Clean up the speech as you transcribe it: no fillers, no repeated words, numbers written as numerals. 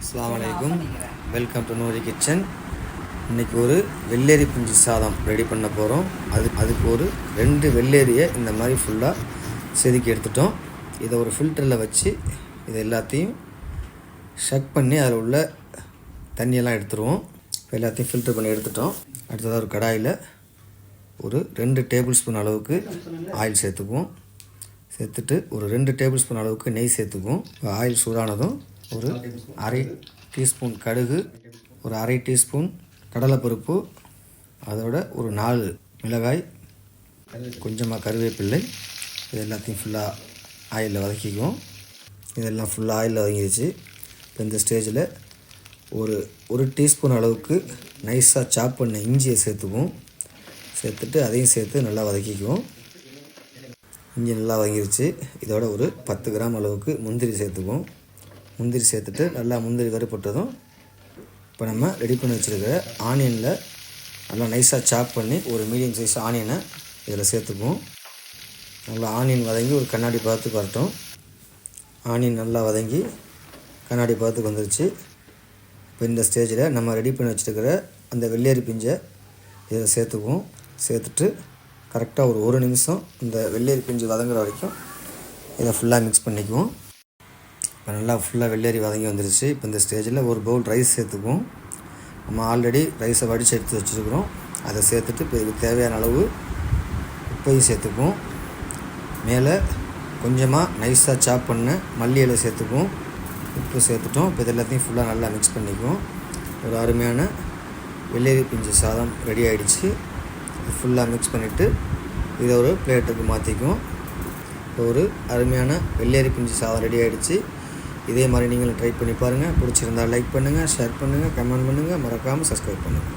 அஸ்ஸலாமு அலைக்கும். Welcome to Nouri kitchen. இன்றைக்கி ஒரு வெள்ளேரி பிஞ்சு சாதம் ரெடி பண்ண போகிறோம். அதுக்கு ஒரு 2 வெள்ளேரியை இந்த மாதிரி ஃபுல்லாக செதுக்கி எடுத்துட்டோம். இதை ஒரு ஃபில்டரில் வச்சு இதை எல்லாத்தையும் ஷக் பண்ணி அதில் உள்ள தண்ணியெல்லாம் எடுத்துருவோம். இப்போ எல்லாத்தையும் ஃபில்டர் பண்ணி எடுத்துட்டோம். அடுத்ததாக ஒரு கடாயில் ஒரு 2 டேபிள் ஸ்பூன் அளவுக்கு ஆயில் சேர்த்துக்குவோம். சேர்த்துட்டு ஒரு 2 டேபிள் ஸ்பூன் அளவுக்கு நெய் சேர்த்துக்குவோம். இப்போ ஆயில் சூடானதும் ஒரு அரை டீஸ்பூன் கடுகு, ஒரு அரை டீஸ்பூன் கடலைப்பருப்பு, அதோட ஒரு 4 மிளகாய், கொஞ்சமாக கருவேப்பிள்ளை, இது எல்லாத்தையும் ஃபுல்லாக ஆயிலில் வதக்கிக்குவோம். இதெல்லாம் ஃபுல்லாக ஆயிலில் வதங்கிடுச்சு. இப்போ இந்த ஸ்டேஜில் ஒரு டீஸ்பூன் அளவுக்கு நைஸாக சாப் பண்ண இஞ்சியை சேர்த்துக்குவோம். சேர்த்துட்டு அதையும் சேர்த்து நல்லா வதக்கிக்குவோம். இஞ்சி நல்லா வதங்கிடுச்சு. இதோட ஒரு 10 கிராம் அளவுக்கு முந்திரி சேர்த்துக்குவோம். முந்திரி சேர்த்துட்டு நல்லா முந்திரி வறுபட்டதும் இப்போ நம்ம ரெடி பண்ணி வச்சுருக்கிற ஆனியனில் நல்லா நைஸாக சாப் பண்ணி ஒரு மீடியம் சைஸ் ஆனியனை இதில் சேர்த்துக்குவோம். நல்லா ஆனியன் வதங்கி ஒரு கண்ணாடி பதத்துக்கு வரட்டும். ஆனியன் நல்லா வதங்கி கண்ணாடி பதத்துக்கு வந்துருச்சு. இப்போ இந்த ஸ்டேஜில் நம்ம ரெடி பண்ணி வச்சுருக்கிற அந்த வெள்ளேரி பிஞ்சை இதில் சேர்த்துக்குவோம். சேர்த்துட்டு கரெக்டாக ஒரு 1 நிமிஷம் இந்த வெள்ளேரி பிஞ்சு வதங்குற வரைக்கும் இதை ஃபுல்லாக மிக்ஸ் பண்ணிக்குவோம். இப்போ நல்லா ஃபுல்லாக வெள்ளேரி வதங்கி வந்துருச்சு. இப்போ இந்த ஸ்டேஜில் ஒரு பவுல் ரைஸ் சேர்த்துக்குவோம். நம்ம ஆல்ரெடி ரைஸை வடித்து எடுத்து வச்சுருக்கிறோம். அதை சேர்த்துட்டு இப்போ இதுக்கு தேவையான அளவு உப்பையும் சேர்த்துக்குவோம். மேலே கொஞ்சமாக நைஸாக சாப் பண்ண மல்லி இலை சேர்த்துக்குவோம். உப்பு சேர்த்துட்டோம். இப்போ இது எல்லாத்தையும் ஃபுல்லாக நல்லா மிக்ஸ் பண்ணிக்குவோம். ஒரு அருமையான வெள்ளேரி பிஞ்சு சாதம் ரெடி ஆகிடுச்சு. ஃபுல்லாக மிக்ஸ் பண்ணிவிட்டு இதை ஒரு பிளேட்டுக்கு மாற்றிக்குவோம். ஒரு அருமையான வெள்ளேரி பிஞ்சு சாதம் ரெடி ஆகிடுச்சு. இதே மாதிரி நீங்களும் ட்ரை பண்ணி பாருங்கள். பிடிச்சிருந்தால் லைக் பண்ணுங்கள், ஷேர் பண்ணுங்கள், கமெண்ட் பண்ணுங்கள், மறக்காமல் சப்ஸ்கிரைப் பண்ணுங்கள்.